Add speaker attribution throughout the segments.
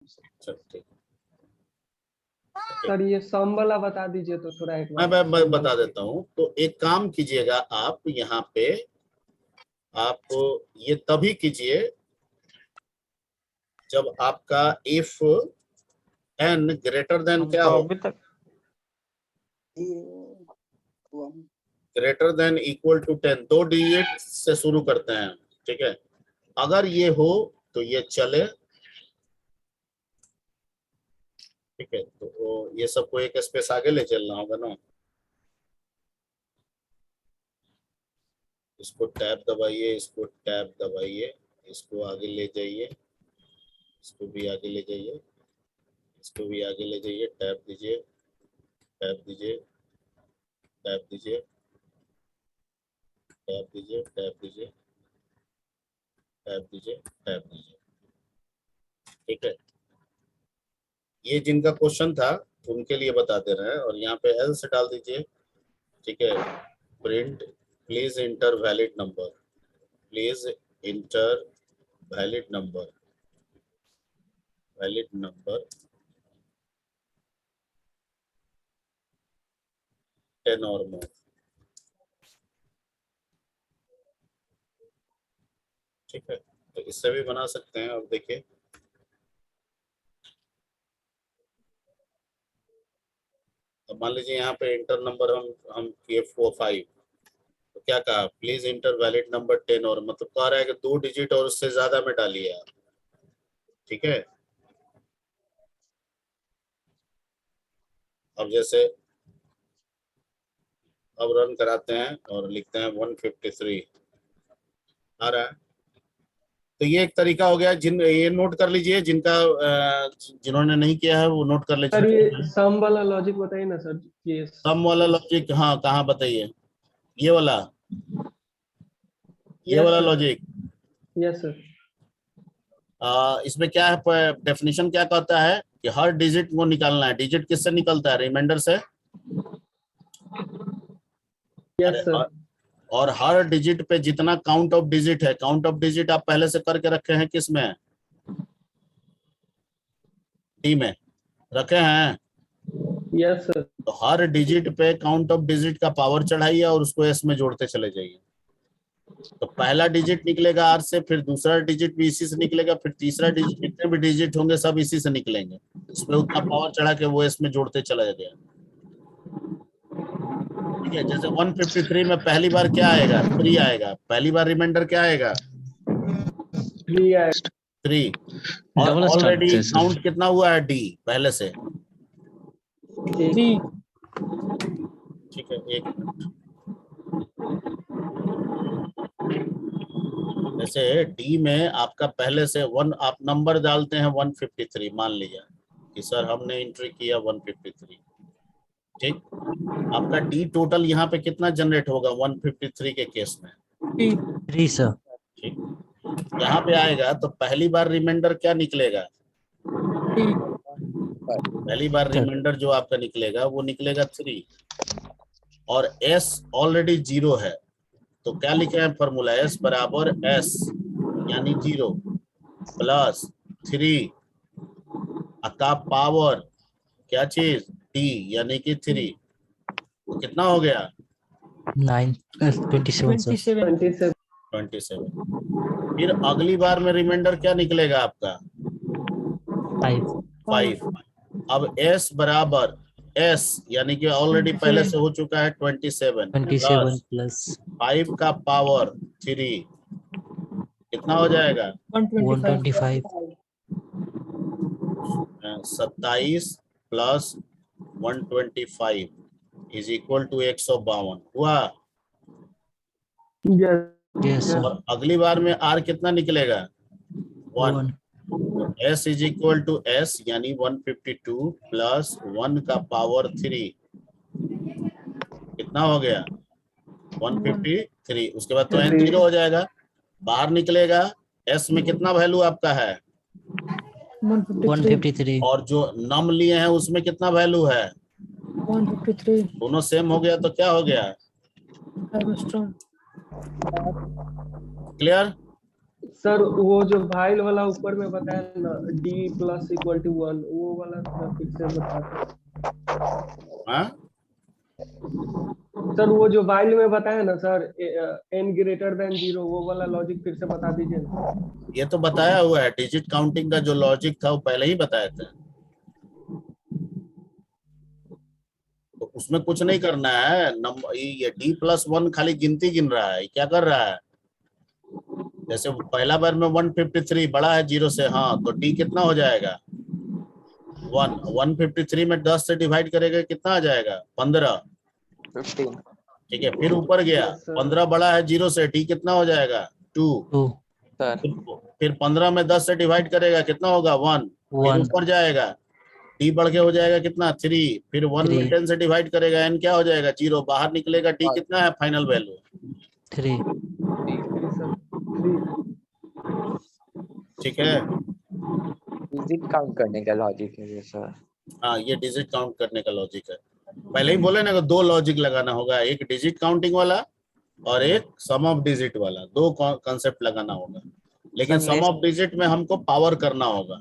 Speaker 1: चल ठीक,
Speaker 2: सर ये सम वाला बता दीजिए तो थोड़ा एक बार।
Speaker 1: मैं बता देता हूँ। तो एक काम कीजिएगा आप यहाँ पे, आप ये तभी कीजिए जब आपका इफ n ग्रेटर देन क्या
Speaker 3: तो
Speaker 1: हो,
Speaker 3: अभी तक
Speaker 1: greater than equal to 10, 2 digit से शुरू करते हैं, ठीक है। अगर ये हो तो ये चले, ठीक है। तो ये सबको एक स्पेस आगे ले चलना होगा ना। इसको टैब दबाइए, इसको टैब दबाइए, इसको आगे ले जाइए, इसको भी आगे ले जाइए, इसको भी आगे ले जाइए, टैब दीजिए, टैब दीजिए, टैब दीजिए, टैब दीजिए, टैब दीजिए, टैब दीजिए, टैब दीजिए, ठीक है। ये जिनका क्वेश्चन था उनके लिए बता दे रहे हैं। और यहाँ पे एल्स डाल दीजिए, ठीक है। Print please inter valid number, please inter valid number, valid number 10 और मोर, ठीक है। तो इससे भी बना सकते हैं। अब देखिए अब मान लीजिए यहाँ पे इंटर नंबर हम किए 4-5, तो क्या कहा, प्लीज इंटर वैलिड नंबर 10 और, मतलब कह रहा है कि 2 डिजिट और उससे ज्यादा में डालिए आप, ठीक है। अब जैसे अब रन कराते हैं और लिखते हैं 153 आ रहा है। तो ये एक तरीका हो गया। ये नोट कर लीजिए, जिन्होंने नहीं किया है वो नोट कर
Speaker 2: सर
Speaker 1: लीजिए।
Speaker 2: ये सम वाला लॉजिक बताइए ना सर। ये
Speaker 1: सम वाला लॉजिक, हाँ कहाँ बताइए, ये वाला, ये वाला लॉजिक।
Speaker 2: Yes sir.
Speaker 1: इसमें क्या है, डेफिनेशन क्या कहता है कि हर डिजिट को निकालना है। डिजिट किससे निकलता है, रिमाइंडर से।
Speaker 2: यस
Speaker 1: अरे
Speaker 2: सर।
Speaker 1: और हर डिजिट पे जितना काउंट ऑफ डिजिट है, काउंट ऑफ डिजिट आप पहले से करके रखे हैं, किस में, डी में रखे हैं।
Speaker 2: Yes sir.
Speaker 1: तो हर डिजिट पे काउंट ऑफ डिजिट का पावर चढ़ाइए और उसको एस में जोड़ते चले जाइए। तो पहला डिजिट निकलेगा आर से, फिर दूसरा डिजिट भी इसी से निकलेगा, फिर तीसरा डिजिट, जितने भी डिजिट होंगे सब इसी से निकलेंगे। इसमें उतना पावर चढ़ा के वो एस में जोड़ते चला गया, ठीक है। जैसे 153 में पहली बार क्या आएगा, 3 आएगा। पहली बार रिमाइंडर क्या आएगा, 3। और
Speaker 3: डबल स्टार
Speaker 1: ऑलरेडी
Speaker 3: जैसे
Speaker 1: काउंट कितना हुआ है, डी पहले से, ठीक है। एक मिनट, जैसे डी में आपका पहले से 1, आप नंबर डालते हैं 153, मान लिया कि सर हमने एंट्री किया 153, ठीक। आपका डी टोटल यहाँ पे कितना जनरेट होगा 153 के केस में,
Speaker 3: 3 सर।
Speaker 1: ठीक। यहाँ पे आएगा तो पहली बार रिमाइंडर क्या निकलेगा, पहली बार रिमाइंडर जो आपका निकलेगा वो निकलेगा 3, और एस ऑलरेडी 0 है। तो क्या लिखे हैं फॉर्मूला, एस बराबर एस यानी 0 प्लस 3 का पावर क्या चीज, डी यानी कि 3। तो कितना हो गया,
Speaker 3: 27 सर।
Speaker 1: 27। फिर अगली बार में रिमाइंडर क्या निकलेगा आपका, 5। अब एस बराबर एस यानी कि ऑलरेडी पहले से हो चुका है 27
Speaker 3: प्लस
Speaker 1: 5 का पावर 3, कितना हो जाएगा
Speaker 3: 125
Speaker 1: 27 प्लस 125 इज इक्वल टू 152 हुआ।
Speaker 3: Yes sir.
Speaker 1: और अगली बार में आर कितना निकलेगा 1।
Speaker 3: 1
Speaker 1: तो S is equal to S यानी 152 प्लस 1 का पावर 3, कितना हो गया 153। उसके बाद तो एन 0 हो जाएगा, बाहर निकलेगा। एस में कितना वैल्यू आपका है
Speaker 3: 153
Speaker 1: और जो नम लिए हैं उसमें कितना वैल्यू है
Speaker 4: 153
Speaker 1: दोनों सेम हो गया, तो क्या हो गया, क्लियर।
Speaker 2: सर वो जो भाइल वाला ऊपर में बताया ना, डी प्लस इक्वल टू 1, वो वाला थोड़ा फिर से बता दो।
Speaker 1: हाँ
Speaker 2: सर वो जो वाइल में बताया ना सर, n ग्रेटर देन 0, वो वाला लॉजिक फिर से बता दीजिए ना।
Speaker 1: ये तो बताया हुआ है, डिजिट काउंटिंग का जो लॉजिक था वो पहले ही बताया था, तो उसमें कुछ नहीं करना है। नंबर ये D+1 खाली गिनती गिन रहा है, क्या कर रहा है? जैसे पहला बार में 153 बड़ा है 0 से, हाँ तो D कितना हो जाएगा 1, 153 में 10 से डिवाइड करेगा कितना आ जाएगा 15,
Speaker 5: 15।
Speaker 1: ठीक है। फिर ऊपर गया,
Speaker 2: Yes, sir.
Speaker 1: 15 बड़ा है 0 से, D कितना हो जाएगा 2,
Speaker 3: 2
Speaker 5: सर
Speaker 1: फिर 15 में 10 से डिवाइड करेगा कितना होगा 1, फिर
Speaker 3: 1
Speaker 1: ऊपर जाएगा, D बढ़ के हो जाएगा कितना 3, फिर 1 में
Speaker 3: 3
Speaker 1: 10 से डिवाइड करेगा, n क्या हो जाएगा 0, बाहर निकलेगा, D
Speaker 5: और-
Speaker 1: कितना है फाइनल वैल्यू
Speaker 3: 3
Speaker 2: 3 सर, 3।
Speaker 1: ठीक है।
Speaker 5: डिजिट काउंट करने का लॉजिक है ये सर।
Speaker 1: हाँ ये डिजिट काउंट करने का लॉजिक है, पहले ही बोले ना कि दो लॉजिक लगाना होगा, एक डिजिट काउंटिंग वाला और एक सम ऑफ डिजिट वाला, दो कॉन्सेप्ट लगाना होगा। लेकिन
Speaker 5: सर,
Speaker 1: सम ऑफ डिजिट में हमको पावर करना होगा।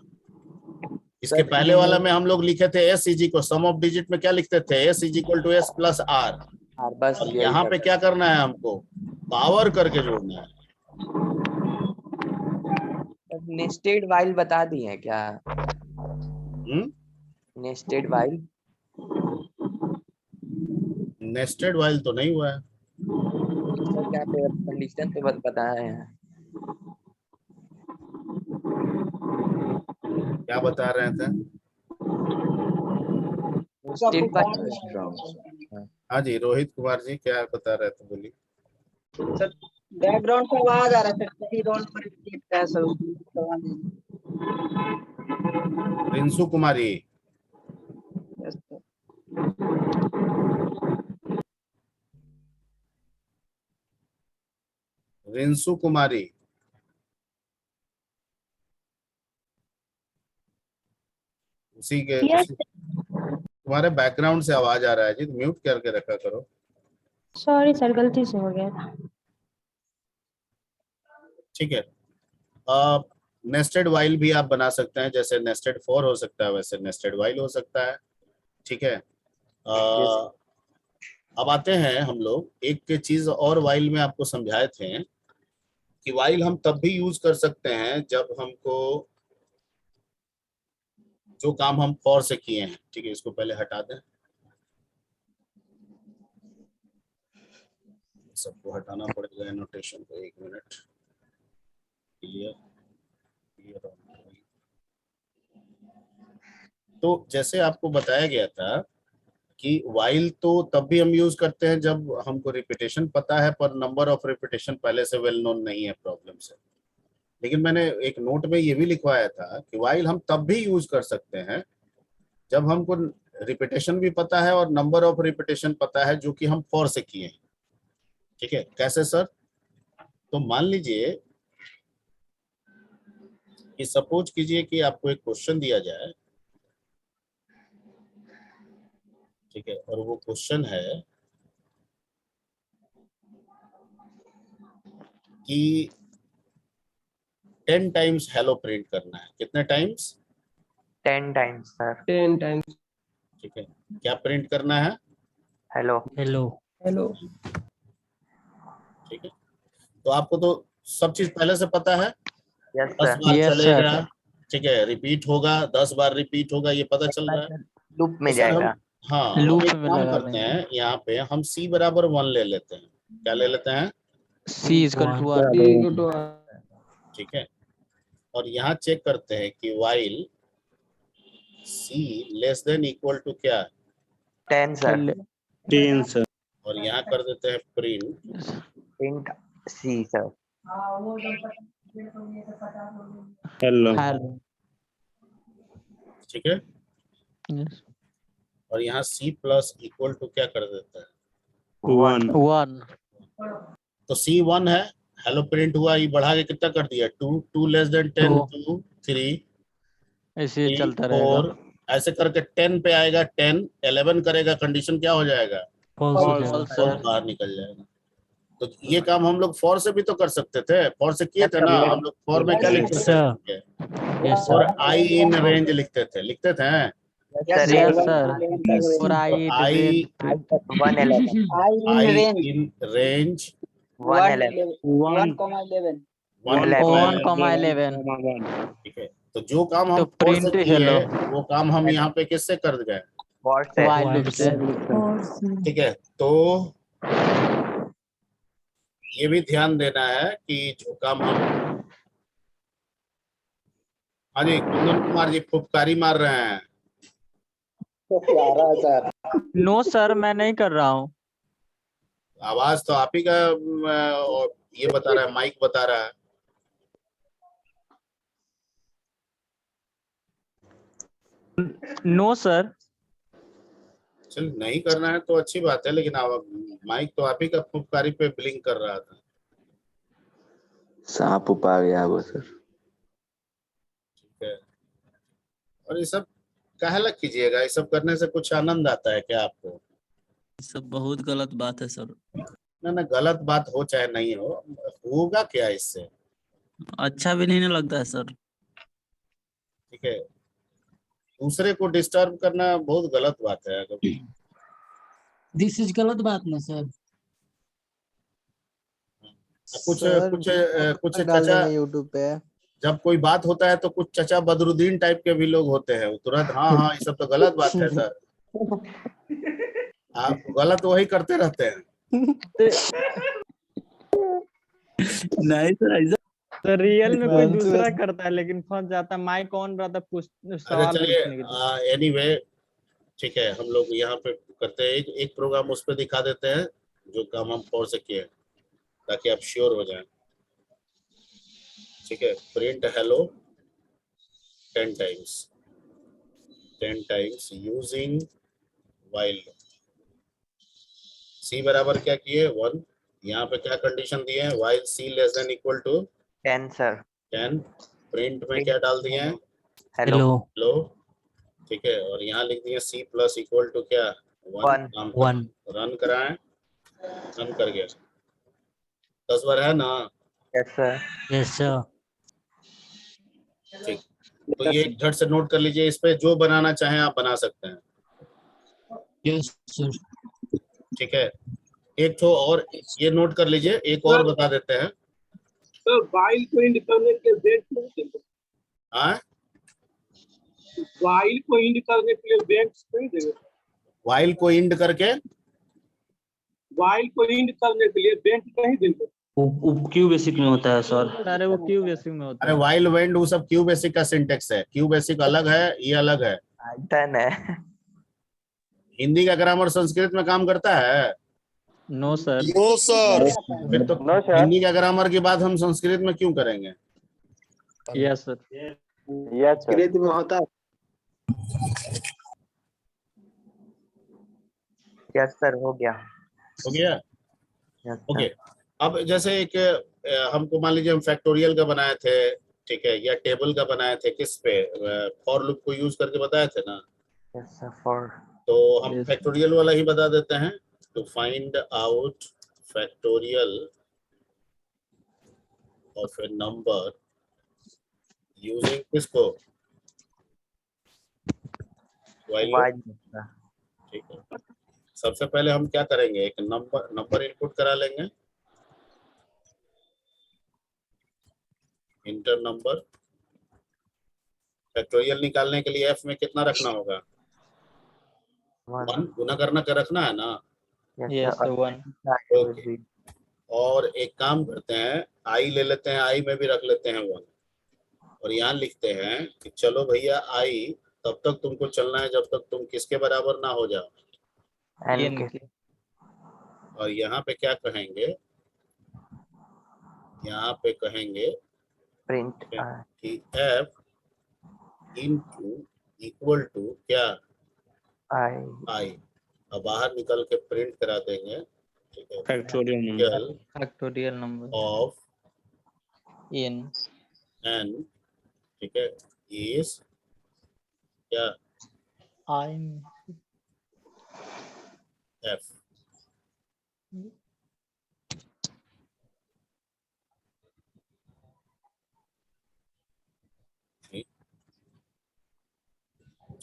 Speaker 1: इसके
Speaker 5: सर,
Speaker 1: पहले वाला में हम लोग लिखे थे S is equal, sum of digit में क्या लिखते थे, S is equal to S plus R,
Speaker 5: बस
Speaker 1: और
Speaker 5: यही
Speaker 1: यहाँ पे
Speaker 5: करना
Speaker 1: क्या करना है हमको, पावर करके जोड़ना है।
Speaker 5: है। नेस्टेड वाइल बता दिए हैं क्या? नेस्टेड वाइल
Speaker 1: नेस्टेड वाइल तो नहीं हुआ है,
Speaker 5: सर, यहाँ पे कंडीशन तो बस बताए हैं।
Speaker 1: क्या बता रहे थे?
Speaker 5: नेस्टेड वाइल
Speaker 1: हाँ जी रोहित कुमार जी क्या बता रहे थे, बोलिए।
Speaker 6: सर बैकग्राउंड से आवाज आ रहा है सर, सही रोल पर क्लिक है सर, उसको करवा दीजिए।
Speaker 1: रिंसु कुमारी,
Speaker 6: यस सर।
Speaker 1: रिंसु कुमारी, उसी के
Speaker 4: Yes.
Speaker 1: तुम्हारे बैकग्राउंड से आवाज आ रहा है जी, म्यूट करके रखा करो।
Speaker 4: सॉरी सर, गलती से हो गया था।
Speaker 1: ठीक है, नेस्टेड वाइल भी आप बना सकते हैं, जैसे नेस्टेड फॉर हो सकता है वैसे नेस्टेड वाइल हो सकता है, ठीक है। अब आते हैं हम लोग एक चीज और वाइल में आपको समझाए थे कि वाइल हम तब भी यूज कर सकते हैं जब हमको जो काम हम फॉर से किए हैं, ठीक है, इसको पहले हटा दें, सबको हटाना पड़ेगा नोटेशन को, 1 मिनट। क्लियर, तो जैसे आपको बताया गया था कि वाइल तो तब भी हम यूज करते हैं जब हमको रिपीटेशन पता है पर नंबर ऑफ रिपीटेशन पहले से वेल नोन नहीं है प्रॉब्लम से। लेकिन मैंने एक नोट में ये भी लिखवाया था कि वाइल हम तब भी यूज कर सकते हैं जब हमको रिपीटेशन भी पता है और नंबर ऑफ रिपीटेशन पता है जो कि हम फॉर से किए हैं, ठीक है। कैसे सर? तो मान लीजिए कि सपोज कीजिए कि आपको एक क्वेश्चन दिया जाए, ठीक है, और वो क्वेश्चन है कि 10 टाइम्स हेलो प्रिंट करना है। कितने टाइम्स?
Speaker 5: 10 times sir.
Speaker 2: 10 टाइम्स।
Speaker 1: ठीक है, क्या प्रिंट करना है?
Speaker 5: हेलो।
Speaker 3: Hello
Speaker 2: hello.
Speaker 1: ठीक है, तो आपको तो सब चीज पहले से पता है,
Speaker 5: यस
Speaker 1: 10
Speaker 5: सर।
Speaker 1: बार
Speaker 3: Yes,
Speaker 1: चलेगा, ठीक है, रिपीट होगा, 10 बार रिपीट होगा, ये पता चल रहा है।
Speaker 5: लूप में
Speaker 1: तो सर हम,
Speaker 5: जाएगा।
Speaker 1: हाँ
Speaker 3: लूप
Speaker 1: हम एक
Speaker 3: में
Speaker 1: काम
Speaker 3: लगा
Speaker 1: करते हैं, यहाँ पे हम c बराबर 1 ले लेते हैं। क्या ले लेते हैं?
Speaker 3: C is equal to 1
Speaker 2: equal to
Speaker 1: ठीक है, और यहाँ चेक करते हैं कि while c less than equal to क्या,
Speaker 5: 10 सर।
Speaker 7: 10 सर।
Speaker 1: और यहाँ कर देते हैं प्रिंट
Speaker 5: प्रिंट सी सर।
Speaker 7: हेलो।
Speaker 3: हेलो
Speaker 1: ठीक है,
Speaker 3: yes
Speaker 1: और यहाँ c प्लस इक्वल टू क्या कर देता है,
Speaker 7: 1
Speaker 3: 1
Speaker 1: तो c 1 है, हेलो प्रिंट हुआ, ये बढ़ा के कितना कर दिया 2, 2 लेस देन 10 2 3
Speaker 3: ऐसे
Speaker 1: 3
Speaker 3: चलता रहेगा
Speaker 1: 4, ऐसे करके 10 पे आएगा, 10 11 करेगा, कंडीशन क्या हो जाएगा,
Speaker 3: false हो
Speaker 7: False,
Speaker 3: जाएगा
Speaker 1: फॉल्स बाहर निकल जाएगा। तो तो ये काम हम लोग फॉर से भी तो कर सकते थे, फॉर से किए थे ना हम लोग। फॉर में क्या
Speaker 3: Yes,
Speaker 1: लिखते
Speaker 3: sir.
Speaker 1: थे?
Speaker 3: Yes,
Speaker 1: और
Speaker 3: sir.
Speaker 1: आई इन रेंज लिखते थे
Speaker 5: Yes, sir.
Speaker 3: Yes, sir. For I it
Speaker 1: I
Speaker 3: range
Speaker 5: 111.
Speaker 1: I
Speaker 6: in range
Speaker 1: in range
Speaker 5: 111.
Speaker 6: 1,11.
Speaker 3: 1,11.
Speaker 1: ठीक है। तो जो काम हम
Speaker 3: तो
Speaker 1: फॉर से
Speaker 3: print
Speaker 1: किए
Speaker 3: hello
Speaker 1: वो काम हम यहाँ पे किससे कर गए?
Speaker 5: For से.
Speaker 3: while loop से.
Speaker 1: ठीक है। तो ये भी ध्यान देना है कि जो काम हम, हाँ जी कुंदन कुमार जी फुफकारी मार रहे हैं।
Speaker 3: नो सर, मैं नहीं कर रहा हूँ।
Speaker 1: आवाज तो आप ही का और ये बता रहा है, माइक बता रहा है।
Speaker 3: No sir.
Speaker 1: चल नहीं करना है तो अच्छी बात है, लेकिन माइक तो आप ही का फुफकारी पे ब्लिंक कर रहा था।
Speaker 8: सांप उपा गया वो सर।
Speaker 1: ठीक है। और ये सब काहे कीजिएगा, ये सब करने से कुछ आनंद आता है क्या आपको?
Speaker 9: सब बहुत गलत बात है सर।
Speaker 1: ना गलत बात हो चाहे नहीं हो, होगा क्या इससे?
Speaker 9: अच्छा भी नहीं लगता है सर।
Speaker 1: ठीक है। दूसरे को डिस्टर्ब करना बहुत गलत बात है। अगर
Speaker 9: दिस इज गलत बात ना सर।
Speaker 1: कुछ कुछ कुछ चचा
Speaker 10: यूट्यूब पे
Speaker 1: जब कोई बात होता है तो कुछ चचा बदरुद्दीन टाइप के भी लोग होते हैं, वो तुरंत हाँ हाँ ये सब तो गलत बात है सर। आप गलत वही करते रहते हैं।
Speaker 9: नहीं सर ऐसा।
Speaker 2: तो रियल में कोई दूसरा करता है लेकिन फंस जाता है, माइक ऑन रहता है,
Speaker 1: अच्छा
Speaker 2: सवाल
Speaker 1: चलिए,
Speaker 2: पूछने के लिए।
Speaker 1: एनीवे ठीक है, हम लोग यहाँ पे करते हैं एक प्रोग्राम उस पर दिखा देते हैं जो काम हम फॉर से किए, ताकि आप श्योर हो जाएं। ठीक है। Print hello 10 times using while. सी बराबर क्या किए 1। यहाँ पे क्या कंडीशन दिए हैं? While c less than equal to
Speaker 5: 10 sir.
Speaker 1: 10। Print में क्या डाल दिए हैं?
Speaker 5: Hello.
Speaker 1: हेलो। ठीक है। और यहाँ लिख दिए सी प्लस इक्वल टू क्या?
Speaker 5: 1.
Speaker 1: रन कराएं, रन कर गया। 10 बार है ना?
Speaker 5: Yes sir.
Speaker 3: Yes, sir.
Speaker 1: ठीक। तो ये झट से नोट कर लीजिए, इस पे जो बनाना चाहें आप बना सकते हैं।
Speaker 9: Yes sir.
Speaker 1: ठीक है। एक तो और ये नोट कर लीजिए, एक और बता देते हैं।
Speaker 2: तो वाइल को इंड करने के लिए वेट नहीं देंगे।
Speaker 1: हाँ,
Speaker 2: वाइल को इंड करने के लिए वेट नहीं देंगे।
Speaker 1: वाइल को इंड करके,
Speaker 2: वाइल को इंड करने के लिए वेट नहीं देंगे।
Speaker 9: क्यू बेसिक में होता है सर।
Speaker 2: अरे वो क्यू बेसिक में होता
Speaker 1: अरे
Speaker 2: है।
Speaker 1: वाइल वेंड वो सब क्यू बेसिक का सिंटेक्स है। क्यू बेसिक अलग है, ये अलग है।
Speaker 5: 10 है.
Speaker 1: हिंदी का ग्रामर संस्कृत में काम करता है?
Speaker 3: No sir.
Speaker 11: No sir.
Speaker 1: फिर तो हिंदी का ग्रामर की बात हम संस्कृत में क्यों करेंगे?
Speaker 3: Yes sir.
Speaker 10: संस्कृत में होता है।
Speaker 5: Yes sir. हो गया.
Speaker 1: हो गया।
Speaker 5: Yes sir.
Speaker 1: ओके। अब जैसे एक हमको मान लीजिए हम फैक्टोरियल का बनाए थे, ठीक है, या टेबल का बनाए थे, किस पे? फॉर लूप को यूज करके बताए थे ना।
Speaker 5: Yes sir. For.
Speaker 1: तो हम फैक्टोरियल वाला ही बता देते हैं। To find out factorial of a number using किसको?
Speaker 5: Wide.
Speaker 1: ठीक है। सबसे पहले हम क्या करेंगे, एक नंबर इनपुट करा लेंगे, इंटर नंबर। फैक्टोरियल निकालने के लिए एफ में कितना रखना होगा? 1 गुना करना क्या रखना है ना?
Speaker 3: Yes,
Speaker 5: sir.
Speaker 3: 1.
Speaker 1: ओके। और एक काम करते हैं, आई ले लेते हैं, आई में भी रख लेते हैं 1। और यहाँ लिखते हैं कि चलो भैया आई तब तक तुमको चलना है जब तक तुम किसके बराबर ना हो जाओ।
Speaker 5: N के.
Speaker 1: और यहाँ पे क्या कहेंगे? यहाँ पे कहेंगे
Speaker 5: Print.
Speaker 1: कि f इनटू इक्वल टू क्या?
Speaker 5: I.
Speaker 1: आई। अब बाहर निकल के प्रिंट करा देंगे। ठीक है।
Speaker 3: Factorial number
Speaker 1: of
Speaker 3: n
Speaker 1: n, ठीक है, इज क्या?
Speaker 3: i
Speaker 1: f।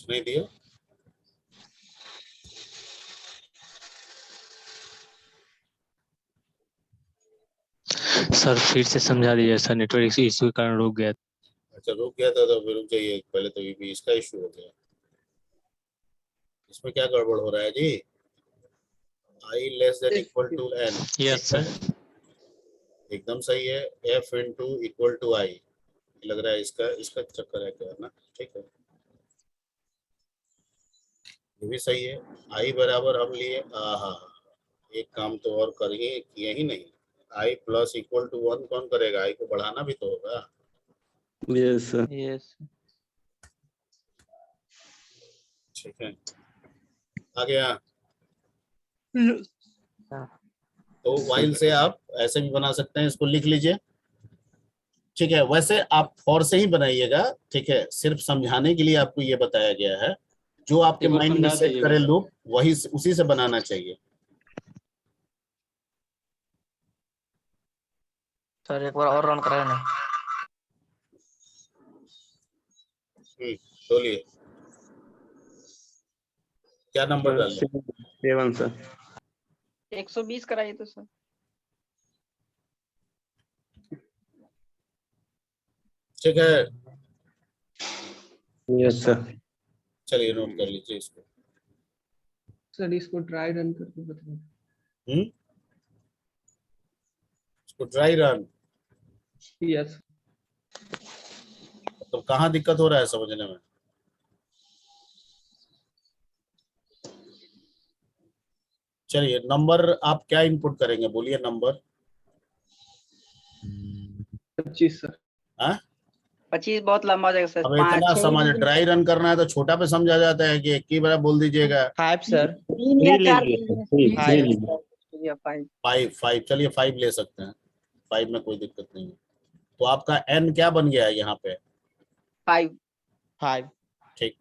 Speaker 1: कुछ नहीं दिया।
Speaker 9: सर फिर से समझा दीजिए सर, नेटवर्क इशू के कारण रुक गया।
Speaker 1: अच्छा रुक गया था तो फिर रुक जाइए, पहले तो ये भी इसका इशू हो गया। इसमें क्या गड़बड़ हो रहा है जी? i less than equal to n।
Speaker 9: Yes sir.
Speaker 1: एकदम सही है। f into equal to i लग रहा है इसका इसका चक्कर है क्या ना? ठीक है, ये भी सही है। i बराबर हम लिए एक काम तो और करिए, किए ही नहीं। i प्लस इक्वल टू 1 कौन करेगा? i को बढ़ाना भी तो होगा।
Speaker 7: Yes sir.
Speaker 3: यस
Speaker 1: ठीक है, आ गया। तो while से आप ऐसे भी बना सकते हैं, इसको लिख लीजिए। ठीक है, वैसे आप फॉर से ही बनाइएगा। ठीक है, सिर्फ समझाने के लिए आपको ये बताया गया है। जो आपके माइंड में सेट करे लूप, वही उसी से बनाना चाहिए।
Speaker 5: सर एक बार और रन कराए ना।
Speaker 1: बोलिए, क्या नंबर डाल?
Speaker 7: 7 सर।
Speaker 6: 120 कराइए तो सर।
Speaker 1: ठीक है,
Speaker 7: यस सर।
Speaker 1: चलिए नोट कर लीजिए इसको।
Speaker 2: सर इसको ट्राई रन करके बताइए।
Speaker 1: इसको ड्राई रन।
Speaker 2: यस
Speaker 1: तो कहाँ दिक्कत हो रहा है समझने में? चलिए, नंबर आप क्या इनपुट करेंगे? बोलिए नंबर।
Speaker 2: 25 सर।
Speaker 1: हाँ,
Speaker 6: 25 बहुत लंबा हो जाएगा सर।
Speaker 1: अब इतना समझ, ड्राई रन करना है तो छोटा पे समझा जाता है कि एक ही बार बोल दीजिएगा।
Speaker 3: 5 सर।
Speaker 6: 3 या 4
Speaker 1: 5 चलिए 5 ले सकते हैं। 5 में कोई दिक्कत नहीं है। तो आपका n क्या बन गया है यहाँ पे?
Speaker 6: 5।
Speaker 1: ठीक,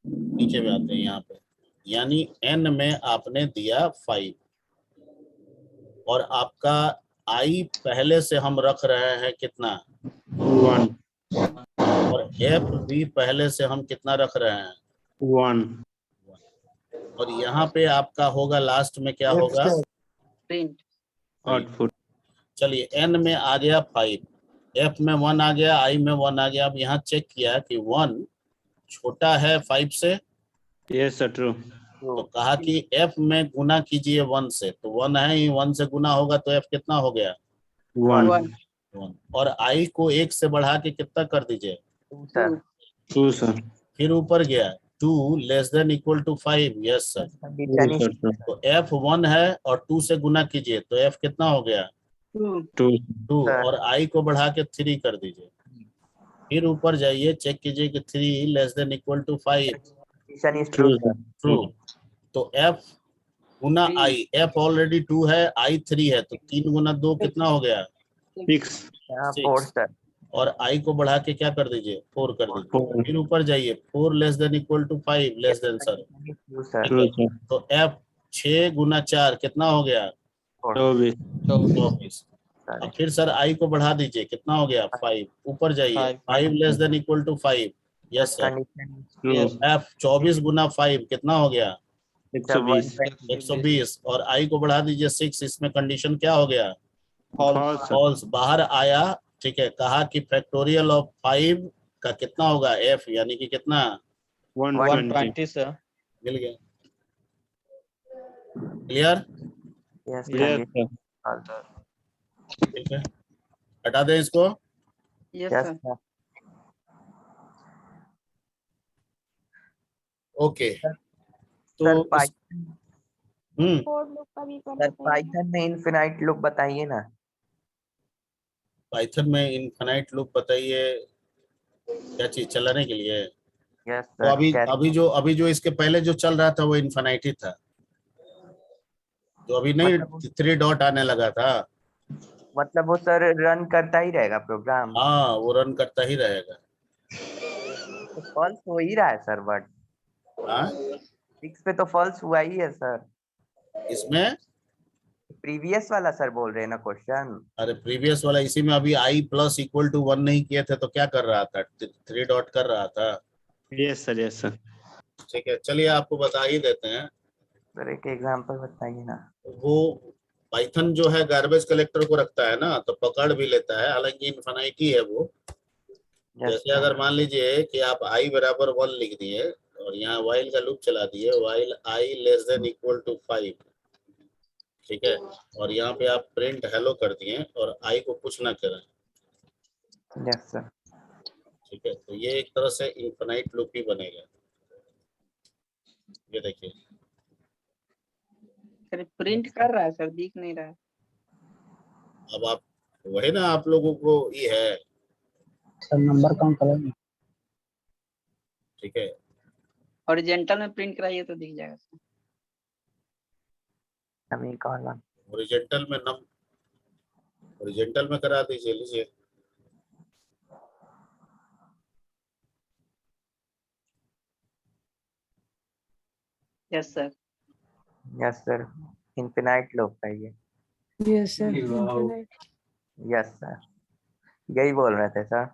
Speaker 1: नीचे में आते हैं यहाँ पे। यानी n में आपने दिया 5 और आपका i पहले से हम रख रहे हैं कितना?
Speaker 7: 1
Speaker 1: और f भी पहले से हम कितना रख रहे हैं?
Speaker 7: 1
Speaker 1: और यहाँ पे आपका होगा लास्ट में क्या होगा?
Speaker 6: प्रिंट।
Speaker 7: आउटपुट।
Speaker 1: चलिए, n में आ गया 5, f में 1 आ गया, i में 1 आ गया। अब यहाँ चेक किया कि 1 छोटा है 5 से,
Speaker 7: यस सर ट्रू।
Speaker 1: तो कहा कि f में गुना कीजिए 1 से, तो 1 है ही, 1 से गुना होगा तो f कितना हो गया?
Speaker 7: 1
Speaker 1: और i को 1 से बढ़ा के कितना कर दीजिए?
Speaker 7: 2 सर।
Speaker 1: फिर ऊपर गया 2 less than equal to 5। Yes sir. तो f 1 है और 2 से गुना कीजिए तो f कितना हो गया? 2 और i को बढ़ा के 3 कर दीजिए। फिर ऊपर जाइए, चेक कीजिए कि 3 less than equal to 5। True. तो f गुना i, f ऑलरेडी 2 है, i 3 है, तो 3 गुना 2 कितना हो गया?
Speaker 7: 6
Speaker 1: और i को बढ़ा के क्या कर दीजिए? 4 कर दीजिए। फिर ऊपर जाइए, 4 less than equal to 5 less than sir.
Speaker 7: True sir.
Speaker 1: तो f 6 गुना 4 कितना हो गया? 24। अब फिर सर i को बढ़ा दीजिए, कितना हो गया? 5। ऊपर जाइए, 5 less than equal to 5। Yes sir. f 24 गुना 5 कितना हो गया? 120। और i को बढ़ा दीजिए 6। इसमें कंडीशन क्या हो गया? फॉल्स। बाहर आया। ठीक है, कहा कि फैक्टोरियल ऑफ 5 का कितना होगा? f यानी कि कितना?
Speaker 7: 120
Speaker 3: सर।
Speaker 1: मिल गया। क्लियर?
Speaker 7: Yes sir.
Speaker 1: ठीक है, हटा दें इसको।
Speaker 6: Yes sir.
Speaker 1: ओके, तो
Speaker 5: पाइथन में इनफिनाइट लूप बताइए ना।
Speaker 1: पाइथन में इनफाइनाइट लूप बताइए, क्या चीज चलाने के लिए?
Speaker 5: यस
Speaker 1: तो अभी जो इसके पहले जो चल रहा था वो इनफाइनाइट ही था। जो अभी नहीं 3 डॉट आने लगा था,
Speaker 5: मतलब वो सर रन करता ही रहेगा प्रोग्राम?
Speaker 1: हाँ, वो रन करता ही रहेगा।
Speaker 5: तो फॉल्स हो ही रहा है सर, बट 6 पे तो फॉल्स हुआ ही है सर।
Speaker 1: इसमें
Speaker 5: प्रीवियस वाला सर बोल रहे हैं ना क्वेश्चन?
Speaker 1: अरे प्रीवियस वाला, इसी में अभी i प्लस इक्वल टू 1 नहीं किए थे तो क्या कर रहा था? 3 डॉट कर रहा था।
Speaker 7: Yes sir.
Speaker 1: ठीक है, चलिए आपको बता ही देते हैं।
Speaker 5: सर एक एग्जांपल बताइए ना।
Speaker 1: वो पाइथन जो है गार्बेज कलेक्टर को रखता है ना, तो पकड़ भी लेता है, हालांकि इनफाइनाइट ही है वो। जैसे अगर मान लीजिए कि आप i बराबर 1 लिख दिए और यहाँ while का लूप चला दिए, while i less than equal to 5, ठीक है, और यहाँ पे आप प्रिंट हेलो कर दिए और i को कुछ ना करें,
Speaker 5: यस सर।
Speaker 1: ठीक है, तो ये एक तरह से इनफाइनाइट लूप ही बनेगा। ये देखिए
Speaker 6: सर प्रिंट कर रहा है सर, दिख नहीं रहा है।
Speaker 1: अब आप वही ना, आप लोगों को ये है
Speaker 10: सर नंबर काउंट करेंगे।
Speaker 1: ठीक है,
Speaker 6: हॉरिजॉन्टल में प्रिंट कराइए तो दिख जाएगा सर।
Speaker 5: अभी कॉलम
Speaker 1: हॉरिजॉन्टल में करा दीजिए, लीजिए।
Speaker 6: Yes sir.
Speaker 5: Yes sir, infinite loop है ये।
Speaker 4: Yes sir, infinite.
Speaker 5: Yes sir, यही बोल रहे थे सर।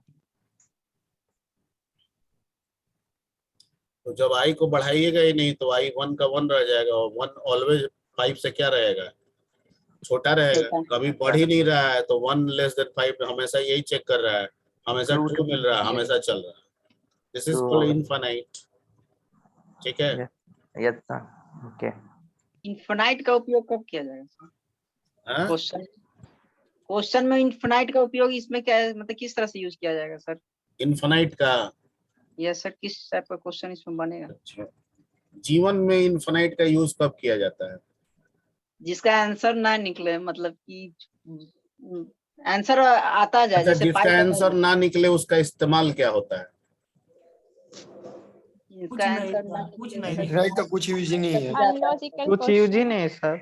Speaker 1: तो जब i को बढ़ाइएगा ही नहीं तो i 1 का 1 रह जाएगा, और 1 ऑलवेज 5 से क्या रहेगा, छोटा रहेगा, कभी बढ़ ही नहीं रहा है। तो 1 लेस देन 5 हमेशा यही चेक कर रहा है, हमेशा ट्रू मिल रहा है, हमेशा चल रहा है। This is called infinite. ठीक है,
Speaker 5: यस सर, ओके।
Speaker 6: इनफिनाइट का उपयोग कब किया जाएगा सर?
Speaker 1: हाँ?
Speaker 6: क्वेश्चन में इनफिनाइट का उपयोग इसमें क्या है, मतलब किस तरह से यूज किया जाएगा सर?
Speaker 1: इनफाइनाइट का
Speaker 6: यस सर, किस टाइप का क्वेश्चन इसमें बनेगा?
Speaker 1: अच्छा, जीवन में इनफाइनाइट का यूज कब किया जाता है?
Speaker 6: जिसका आंसर ना निकले, मतलब कि आंसर आता जाए।
Speaker 1: अच्छा,
Speaker 6: जैसे
Speaker 1: जिसका आंसर ना निकले उसका इस्तेमाल क्या होता है?
Speaker 6: इसका आंसर
Speaker 8: कुछ नहीं,
Speaker 10: इनफिनाइट का कुछ यूज ही नहीं है।
Speaker 4: अनलॉजिकल
Speaker 3: कुछ यूज ही नहीं सर।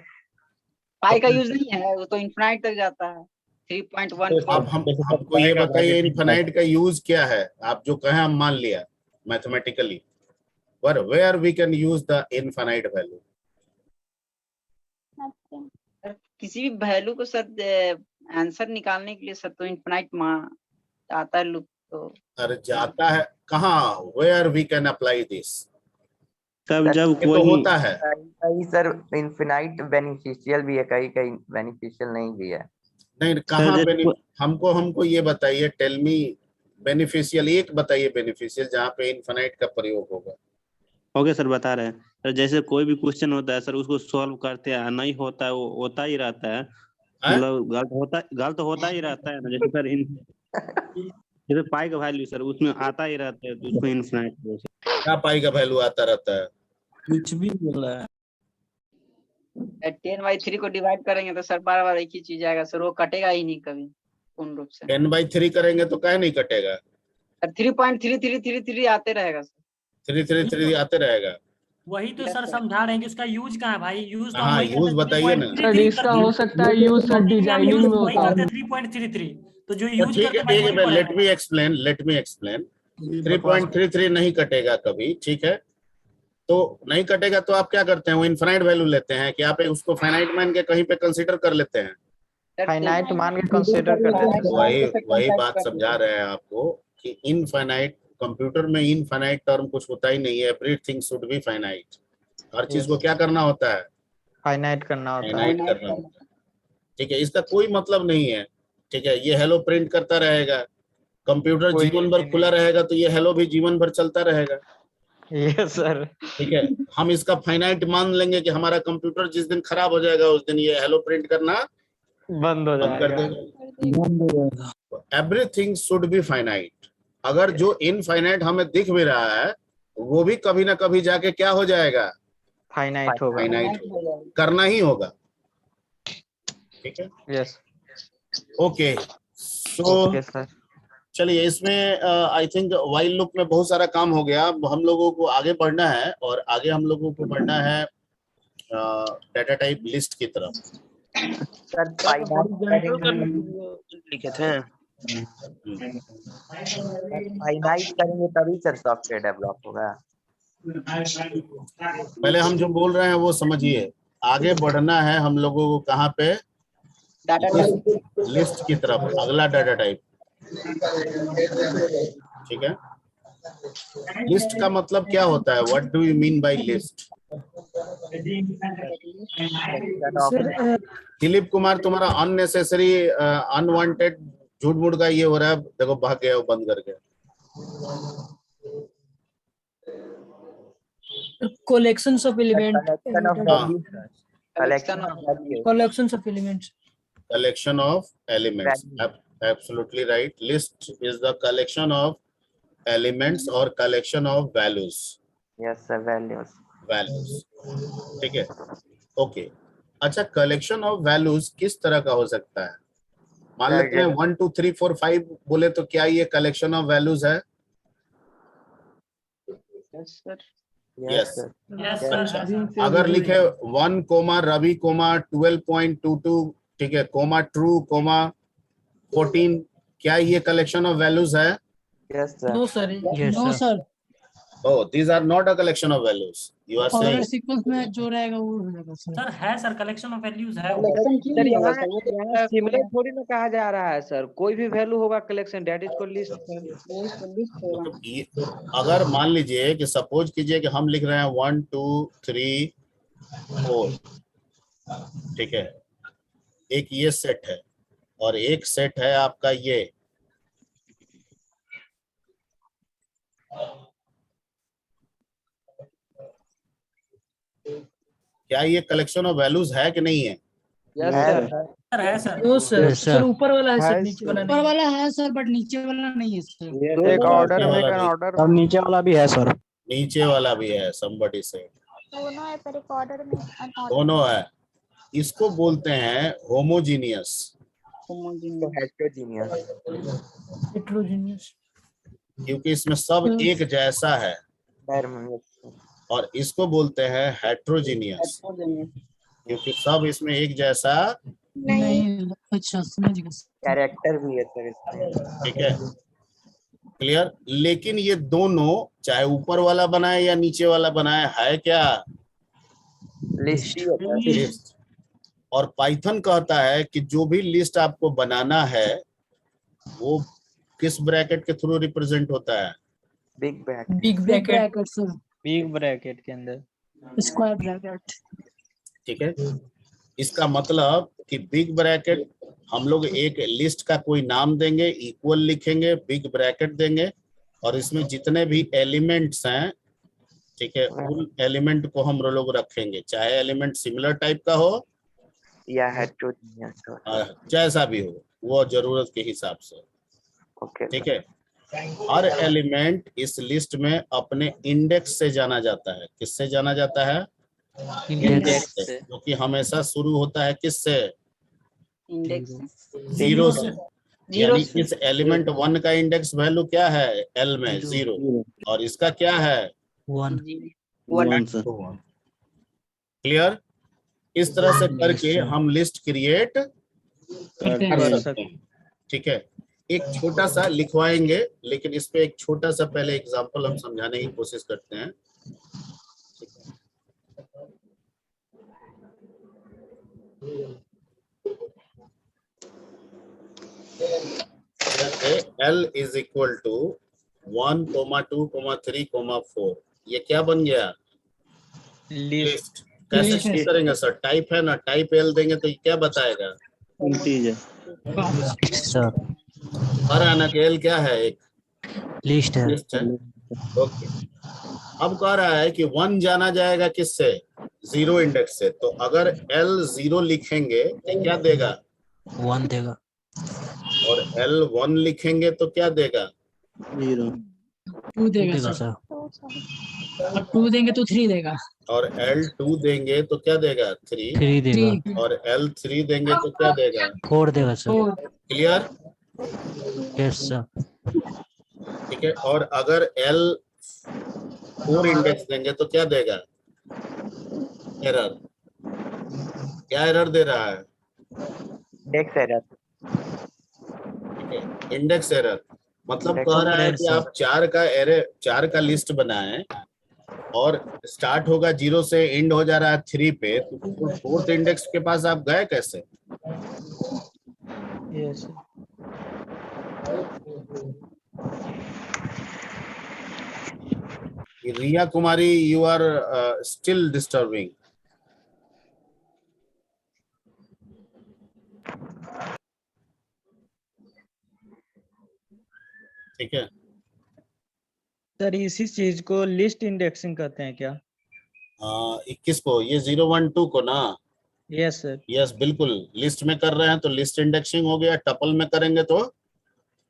Speaker 6: पाई का यूज नहीं है, वो तो इनफिनाइट तक जाता है। 3.14।
Speaker 1: अब हमको ये बताइए इनफाइनाइट का यूज क्या है? आप जो कहें हम मान लिया मैथमेटिकली, पर where we can use the infinite value?
Speaker 6: किसी भी वैल्यू को सर आंसर निकालने के लिए सर तो इनफिनाइट आता है लूप। तो
Speaker 1: अरे जाता है कहाँ? Where we can apply this?
Speaker 7: तब जब
Speaker 1: ये तो होता है।
Speaker 5: कहीं सर इनफिनाइट बेनिफिशियल भी है, कहीं कहीं बेनिफिशियल नहीं भी है।
Speaker 1: नहीं, कहाँ हमको ये बताइए, टेल मी बेनिफिशियल, एक बताइए बेनिफिशियल जहाँ पे इनफाइनाइट का प्रयोग होगा।
Speaker 7: ओके सर, बता रहे हैं सर। जैसे कोई भी क्वेश्चन होता है सर, उसको सॉल्व करते हैं, नहीं होता है, वो होता ही रहता है, मतलब गलत होता ही रहता है ना। जैसे सर जैसे पाई का वैल्यू सर उसमें आता ही रहता है, तो उसको इनफिनाइट बोलते हैं।
Speaker 1: क्या पाई का वैल्यू आता रहता है?
Speaker 8: कुछ भी बोला है।
Speaker 6: 10/3 को डिवाइड करेंगे तो सर बार बार एक ही चीज आएगा सर, वो कटेगा ही नहीं कभी पूर्ण रूप से।
Speaker 1: 10/3 करेंगे तो क्या नहीं कटेगा?
Speaker 6: 3.3333 आते रहेगा सर।
Speaker 1: 333 आते रहेगा।
Speaker 8: वही तो सर समझा रहे हैं कि उसका यूज कहाँ है भाई? यूज तो
Speaker 1: हाँ, यूज बताइए ना।
Speaker 2: सर इसका हो सकता है यूज सर डिजाइनिंग में होता है।
Speaker 8: 3.33 तो जो
Speaker 1: तो
Speaker 8: यूज
Speaker 1: ठीक
Speaker 8: करते
Speaker 1: है,
Speaker 8: हैं
Speaker 1: लेट मी एक्सप्लेन। 3.33 नहीं कटेगा कभी, ठीक है, तो नहीं कटेगा तो आप क्या करते हैं? वो इनफाइनाइट वैल्यू लेते हैं कि आप उसको फाइनाइट मान के कहीं पे कंसीडर कर लेते हैं?
Speaker 3: फाइनाइट मान के कंसीडर करते हैं।
Speaker 1: वही बात समझा रहे हैं आपको कि इनफाइनाइट, कंप्यूटर में इनफाइनाइट टर्म कुछ होता ही नहीं है। Everything should be finite. हर चीज को क्या करना होता है?
Speaker 3: फाइनाइट करना होता है।
Speaker 1: फाइनाइट करना होता है। ठीक है, इसका कोई मतलब नहीं है। ठीक है, ये हेलो प्रिंट करता रहेगा, कंप्यूटर जीवन भर खुला रहेगा तो ये हेलो भी जीवन भर चलता रहेगा।
Speaker 3: Yes sir.
Speaker 1: ठीक है, हम इसका फाइनाइट मान लेंगे कि हमारा कंप्यूटर जिस दिन खराब हो जाएगा उस दिन ये हेलो प्रिंट करना
Speaker 3: बंद हो
Speaker 1: कर देगा। Everything should be finite. अगर जो इनफाइनाइट हमें दिख भी रहा है वो भी कभी ना कभी जाके क्या हो जाएगा?
Speaker 3: फाइनाइट होगा।
Speaker 1: फाइनाइट करना ही होगा। ठीक है,
Speaker 3: यस
Speaker 1: ओके। So
Speaker 3: sir.
Speaker 1: चलिए, इसमें आई थिंक व्हाइल लूप में बहुत सारा काम हो गया। हम लोगों को आगे बढ़ना है और आगे हम लोगों को बढ़ना है डाटा टाइप लिस्ट की तरफ।
Speaker 5: सर
Speaker 10: लिखे थे
Speaker 5: फाइनाइट करेंगे तभी सर सॉफ्टवेयर डेवलप होगा।
Speaker 1: पहले हम जो बोल रहे हैं वो समझिए। आगे बढ़ना है हम लोगों को कहाँ पे? लिस्ट की तरफ, अगला डाटा टाइप। ठीक है, लिस्ट का मतलब क्या होता है? What do you mean by list? Dilip Kumar, तुम्हारा अननेसेसरी अनवांटेड झूठ मूठ का ये हो रहा है, देखो भाग गया वो बंद करके।
Speaker 4: collections of element
Speaker 5: collection of values.
Speaker 4: collections of elements
Speaker 1: Collection of elements. Absolutely right. List is the collection of elements or collection of values.
Speaker 5: Yes sir, values.
Speaker 1: Values. ठीक है, ओके। अच्छा, कलेक्शन ऑफ वैल्यूज किस तरह का हो सकता है? मान लेते हैं 1 2 3 4 5 बोले तो क्या ये कलेक्शन ऑफ वैल्यूज है?
Speaker 6: Yes sir.
Speaker 1: यस।
Speaker 8: यस
Speaker 1: अच्छा,
Speaker 8: सर।
Speaker 1: अगर लिखे 1 कोमा रवि कोमा 12.22 ठीक है कोमा ट्रू कोमा 14, क्या ये कलेक्शन ऑफ वैल्यूज है?
Speaker 5: Yes sir.
Speaker 4: no sir
Speaker 9: Yes,
Speaker 4: no
Speaker 9: sir.
Speaker 4: sir
Speaker 1: Oh, these are not a collection of values. You are
Speaker 4: और
Speaker 1: saying
Speaker 4: sequence में जो रहेगा वो हो जाएगा सर।
Speaker 8: सर है सर, कलेक्शन ऑफ वैल्यूज है।
Speaker 5: सर यहाँ सिमिलर थोड़ी ना कहा जा रहा है सर, कोई भी वैल्यू होगा collection, that is called list.
Speaker 1: मतलब ये, अगर मान लीजिए कि सपोज कीजिए कि हम लिख रहे हैं 1 2 3 4, ठीक है, एक ये सेट है और एक सेट है आपका ये, क्या ये कलेक्शन ऑफ वैल्यूज है कि नहीं है?
Speaker 5: Yes sir.
Speaker 8: सर है sir.
Speaker 4: No sir
Speaker 9: Yes, sir.
Speaker 4: Sir ऊपर वाला है सर,
Speaker 10: है
Speaker 4: नीचे वाला
Speaker 10: sir.
Speaker 4: नहीं। ऊपर वाला है सर बट नीचे वाला नहीं है सर।
Speaker 5: एक ऑर्डर में
Speaker 1: वाला
Speaker 5: एक
Speaker 1: भी।
Speaker 5: ऑर्डर
Speaker 10: सर नीचे वाला भी है सर।
Speaker 1: नीचे वाला भी है, somebody said।
Speaker 11: दोनों है पर एक ऑर्डर में unordered।
Speaker 1: दोनों है। इसको बोलते हैं होमोजीनियस।
Speaker 5: हेटेरोजीनियस।
Speaker 4: हेटेरोजेनियस
Speaker 1: क्योंकि इसमें सब एक जैसा है, और इसको बोलते हैं हेट्रोजीनियस क्योंकि सब इसमें एक जैसा
Speaker 4: नहीं। अच्छा समझ गया।
Speaker 5: कैरेक्टर भी है सर इसमें।
Speaker 1: ठीक है, क्लियर। लेकिन ये दोनों चाहे ऊपर वाला बनाए या नीचे वाला बनाए है क्या?
Speaker 5: लिस्ट ही होता है।
Speaker 1: लिस्ट। और पाइथन कहता है कि जो भी लिस्ट आपको बनाना है वो किस ब्रैकेट के थ्रू रिप्रेजेंट होता है?
Speaker 5: Big bracket.
Speaker 4: Big bracket sir,
Speaker 3: big bracket के अंदर
Speaker 4: स्क्वायर ब्रैकेट।
Speaker 1: ठीक है, इसका मतलब कि बिग ब्रैकेट हम लोग एक लिस्ट का कोई नाम देंगे, इक्वल लिखेंगे, बिग ब्रैकेट देंगे और इसमें जितने भी एलिमेंट्स हैं, ठीक है, उन एलिमेंट को हम लोग रखेंगे, चाहे एलिमेंट सिमिलर टाइप का हो
Speaker 5: या हेटेरोजीनियस हो,
Speaker 1: जैसा भी हो, वो जरूरत के हिसाब से।
Speaker 5: ओके
Speaker 1: ठीक है, हर एलिमेंट इस लिस्ट में अपने इंडेक्स से जाना जाता है। किससे जाना जाता है? इंडेक्स से, क्योंकि हमेशा शुरू होता है किससे?
Speaker 6: इंडेक्स
Speaker 1: जीरो से। यानी इस एलिमेंट 1 का इंडेक्स वैल्यू क्या है? एल में 0 और इसका क्या है?
Speaker 9: 1
Speaker 1: क्लियर। इस तरह से करके हम लिस्ट क्रिएट कर सकते हैं। ठीक है, एक छोटा सा लिखवाएंगे, लेकिन इस पे एक छोटा सा पहले एग्जांपल हम समझाने की कोशिश करते हैं। L is equal to 1, 2, 3, 4। ये क्या बन गया? लिस्ट। कैसे चेक करेंगे सर? टाइप है ना, टाइप एल देंगे तो ये क्या बताएगा?
Speaker 9: सर
Speaker 1: और आना के एल क्या है? एक
Speaker 9: लिस्ट है।
Speaker 1: लिस्ट है। ओके, अब कह रहा है कि 1 जाना जाएगा किससे? 0 इंडेक्स से। तो अगर L 0 लिखेंगे तो क्या देगा?
Speaker 9: 1 देगा।
Speaker 1: और L 1 लिखेंगे तो क्या देगा?
Speaker 4: 2 देगा सर। और 2 देंगे तो 3 देगा।
Speaker 1: और L 2 देंगे तो क्या देगा?
Speaker 9: 3 देगा।
Speaker 1: और L 3 देंगे तो क्या देगा?
Speaker 9: 4 देगा सर।
Speaker 1: क्लियर?
Speaker 9: Yes sir.
Speaker 1: ठीक है, और अगर L 4 इंडेक्स देंगे तो क्या देगा? एरर। क्या एरर दे रहा है?
Speaker 5: Index error.
Speaker 1: ठीक है, इंडेक्स एरर। मतलब कह रहा है कि आप 4 का लिस्ट बनाएं और स्टार्ट होगा 0 से, एंड हो जा रहा है 3 पे, तो 4th इंडेक्स के पास आप गए कैसे?
Speaker 3: Yes
Speaker 1: Riya Kumari, you are still disturbing. ठीक है,
Speaker 3: सर इसी चीज को लिस्ट इंडेक्सिंग कहते हैं क्या?
Speaker 1: 21 को, ये 012 को ना?
Speaker 3: Yes sir.
Speaker 1: यस बिल्कुल, लिस्ट में कर रहे हैं तो लिस्ट इंडेक्सिंग हो गया, टपल में करेंगे तो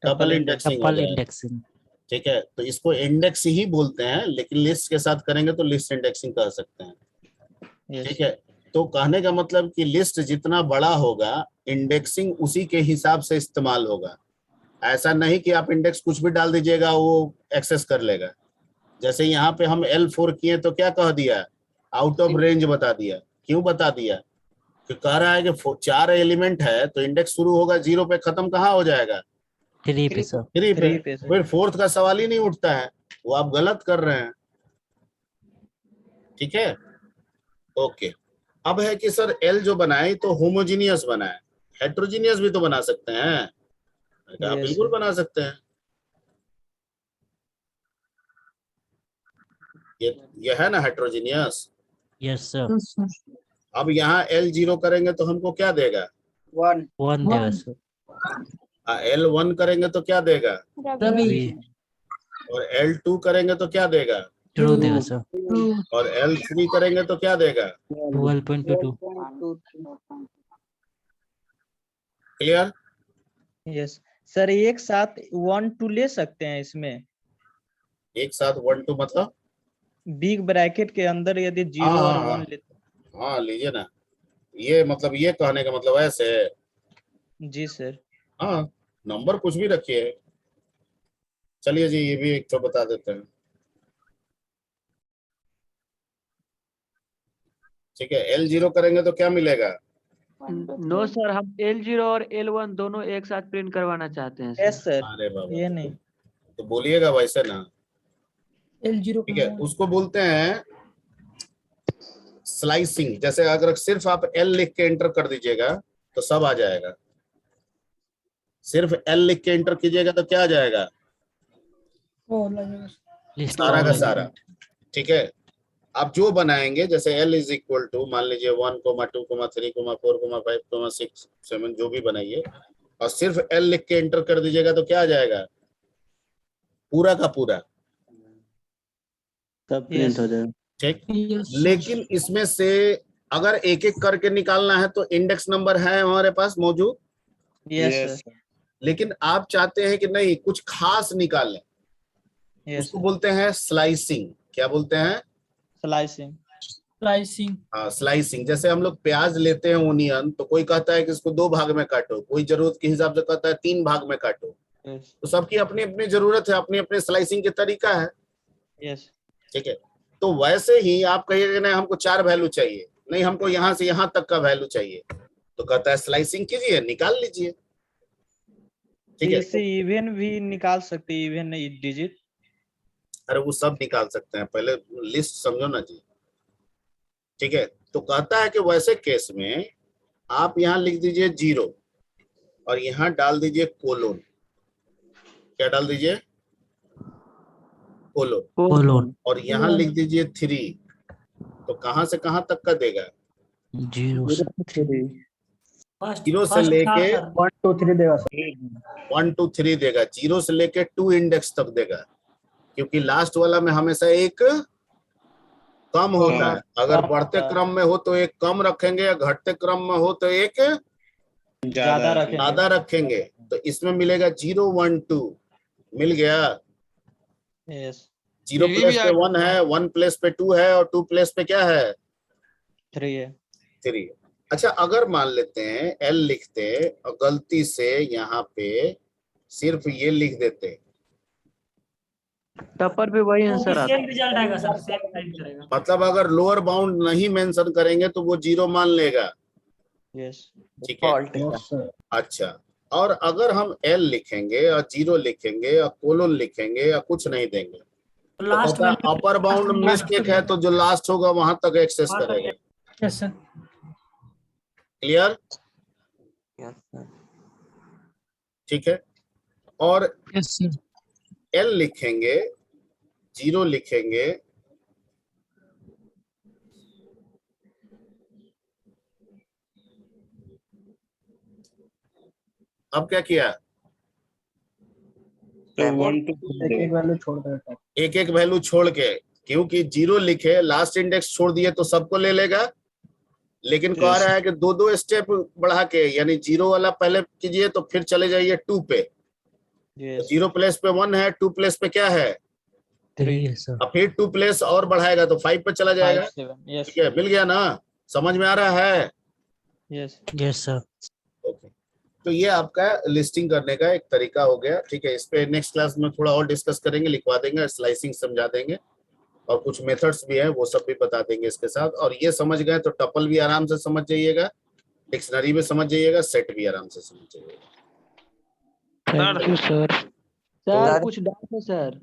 Speaker 1: टपल इंडेक्सिंग हो
Speaker 9: टपल
Speaker 1: जाएगा।
Speaker 9: इंडेक्सिंग।
Speaker 1: ठीक है, तो इसको इंडेक्स ही बोलते हैं, लेकिन लिस्ट के साथ करेंगे तो लिस्ट इंडेक्सिंग कह सकते हैं। ठीक है, तो कहने का मतलब कि लिस्ट जितना बड़ा होगा इंडेक्सिंग उसी के हिसाब से इस्तेमाल होगा। ऐसा नहीं कि आप इंडेक्स कुछ भी डाल दीजिएगा वो एक्सेस कर लेगा। जैसे यहाँ पे हम L4 किए तो क्या कह दिया, आउट ऑफ रेंज बता दिया। क्यों बता दिया? कि कह रहा है कि 4 एलिमेंट है तो इंडेक्स शुरू होगा 0 पे, खत्म कहाँ हो जाएगा?
Speaker 9: 3 पे सर।
Speaker 1: 3 पे।
Speaker 3: पे सर।
Speaker 1: फिर 4th का सवाल ही नहीं उठता है, वो आप गलत कर रहे हैं। ठीक है, ओके। अब है कि सर L जो बनाए तो होमोजीनियस बनाए, हेट्रोजीनियस भी तो बना सकते हैं। आप बिल्कुल बना सकते हैं। ये है ना हेट्रोजीनियस।
Speaker 9: Yes sir.
Speaker 1: अब यहाँ L0 करेंगे तो हमको क्या देगा?
Speaker 6: 1
Speaker 9: 1 देगा सर।
Speaker 1: L1 करेंगे तो क्या देगा?
Speaker 9: रवि।
Speaker 1: और L2 करेंगे तो क्या देगा?
Speaker 9: ट्रू देगा सर।
Speaker 1: और L3 करेंगे तो क्या देगा?
Speaker 9: 12.22।
Speaker 1: क्लियर?
Speaker 3: यस सर, एक साथ 1 2 ले सकते हैं इसमें?
Speaker 1: एक साथ 1 2 मतलब
Speaker 3: बिग ब्रैकेट के अंदर यदि 0 और 1 लेते?
Speaker 1: हाँ लीजिए ना, ये मतलब ये कहने का मतलब ऐसे है।
Speaker 3: जी सर।
Speaker 1: हाँ, नंबर कुछ भी रखिए। चलिए जी, ये भी एक तो बता देते हैं। ठीक है, L0 करेंगे तो क्या मिलेगा?
Speaker 12: नो सर, हम L0 और L1 दोनों एक साथ प्रिंट करवाना चाहते हैं
Speaker 3: यस सर।
Speaker 1: अरे बाबा,
Speaker 3: ये नहीं
Speaker 1: तो बोलिएगा वैसे ना।
Speaker 4: L0
Speaker 1: ठीक है, उसको बोलते हैं स्लाइसिंग। जैसे अगर सिर्फ आप L लिख के एंटर कर दीजिएगा तो सब आ जाएगा, सिर्फ L लिख के एंटर कीजिएगा तो क्या आ जाएगा? सारा का सारा। ठीक है, आप जो बनाएंगे जैसे L इज इक्वल टू मान लीजिए 1, 2, 3, 4, 5, 6, 7 जो भी बनाइए और सिर्फ L लिख के एंटर कर दीजिएगा तो क्या आ जाएगा? पूरा का पूरा
Speaker 7: सब प्रिंट हो जाएगा।
Speaker 1: ठीक। लेकिन इसमें से अगर एक एक करके निकालना है तो इंडेक्स नंबर है हमारे पास मौजूद।
Speaker 3: Yes sir.
Speaker 1: लेकिन आप चाहते हैं कि नहीं कुछ खास निकालें, उसको बोलते हैं स्लाइसिंग। क्या बोलते हैं?
Speaker 3: स्लाइसिंग।
Speaker 1: हाँ स्लाइसिंग। जैसे हम लोग प्याज लेते हैं ओनियन, तो कोई कहता है कि इसको 2 भाग में काटो, कोई जरूरत के हिसाब से कहता है 3 भाग में काटो। तो सबकी अपनी अपनी जरूरत है, अपनी अपनी स्लाइसिंग के तरीका है।
Speaker 3: यस।
Speaker 1: ठीक है, तो वैसे ही आप कहिएगा नहीं हमको 4 वैल्यू चाहिए, नहीं हमको यहाँ से यहाँ तक का वैल्यू चाहिए, तो कहता है स्लाइसिंग कीजिए, निकाल लीजिए। ठीक है,
Speaker 3: इससे इवन भी निकाल सकते हैं, इवन डिजिट।
Speaker 1: अरे वो सब निकाल सकते हैं, पहले लिस्ट समझो ना जी। ठीक है, तो कहता है कि वैसे केस में आप यहाँ लिख दीजिए 0 और यहाँ डाल दीजिए कोलोन। क्या डाल दीजिए? कोलोन। और यहाँ लिख दीजिए 3। तो कहां से कहां तक का देगा?
Speaker 9: 0 से
Speaker 1: 0 से लेके
Speaker 10: 1 2 3 देगा सर।
Speaker 1: 1 2 3 देगा, 0 से लेके 2 इंडेक्स तक देगा, क्योंकि लास्ट वाला में हमेशा एक कम होता है। अगर बढ़ते क्रम में हो तो एक कम रखेंगे, या घटते क्रम में हो तो एक ज्यादा रखेंगे। तो इसमें मिलेगा 0 1 2 मिल गया।
Speaker 3: यस।
Speaker 1: 0 प्लेस पे 1 है, 1 प्लेस पे 2 है और 2 प्लेस पे क्या है?
Speaker 3: 3 है।
Speaker 1: 3। अच्छा, अगर मान लेते हैं L लिखते और गलती से यहाँ पे सिर्फ ये लिख देते,
Speaker 12: टपर पे वही आंसर आता
Speaker 8: सेम रिजल्ट आएगा सर, सेम टाइप करेगा।
Speaker 1: मतलब अगर लोअर बाउंड नहीं मेंशन करेंगे तो वो 0 मान लेगा।
Speaker 3: यस।
Speaker 1: ठीक है, अच्छा। और अगर हम L लिखेंगे और 0 लिखेंगे या कोलोन लिखेंगे या कुछ नहीं देंगे तो
Speaker 8: लास्ट में
Speaker 1: अपर बाउंड मिस्टेक है, तो जो लास्ट होगा वहां तक एक्सेस करेगा।
Speaker 4: Yes sir.
Speaker 1: क्लियर? ठीक है, और
Speaker 4: यस सर।
Speaker 1: L लिखेंगे, 0 लिखेंगे अब क्या किया?
Speaker 2: एक एक वैल्यू छोड़ देता है।
Speaker 1: एक एक वैल्यू छोड़ के, क्योंकि 0 लिखे लास्ट इंडेक्स छोड़ दिए तो सबको ले लेगा, लेकिन कह रहा है कि 2-2 स्टेप बढ़ा के, यानी 0 वाला पहले कीजिए तो फिर चले जाइए 2 पे। 0 प्लेस पे 1 है, 2 प्लेस पे क्या है
Speaker 9: 3 है सर।
Speaker 1: अब फिर 2 प्लेस और बढ़ाएगा तो 5 पे चला जाएगा।
Speaker 3: 5 7 यस
Speaker 1: ठीक है, मिल गया ना? समझ में आ रहा है?
Speaker 3: Yes
Speaker 9: yes sir.
Speaker 1: ओके, तो ये आपका लिस्टिंग करने का एक तरीका हो गया। ठीक है, इस पे नेक्स्ट क्लास में थोड़ा और डिस्कस करेंगे, लिखवा देंगे, स्लाइसिंग समझा देंगे, और कुछ मेथड्स भी हैं वो सब भी बता देंगे इसके साथ। और ये समझ गए तो टपल भी आराम से समझ जाइएगा, डिक्शनरी भी समझ जाइएगा, सेट भी आराम से समझ जाइएगा।
Speaker 12: Thank you sir. सर कुछ डाउट है सर?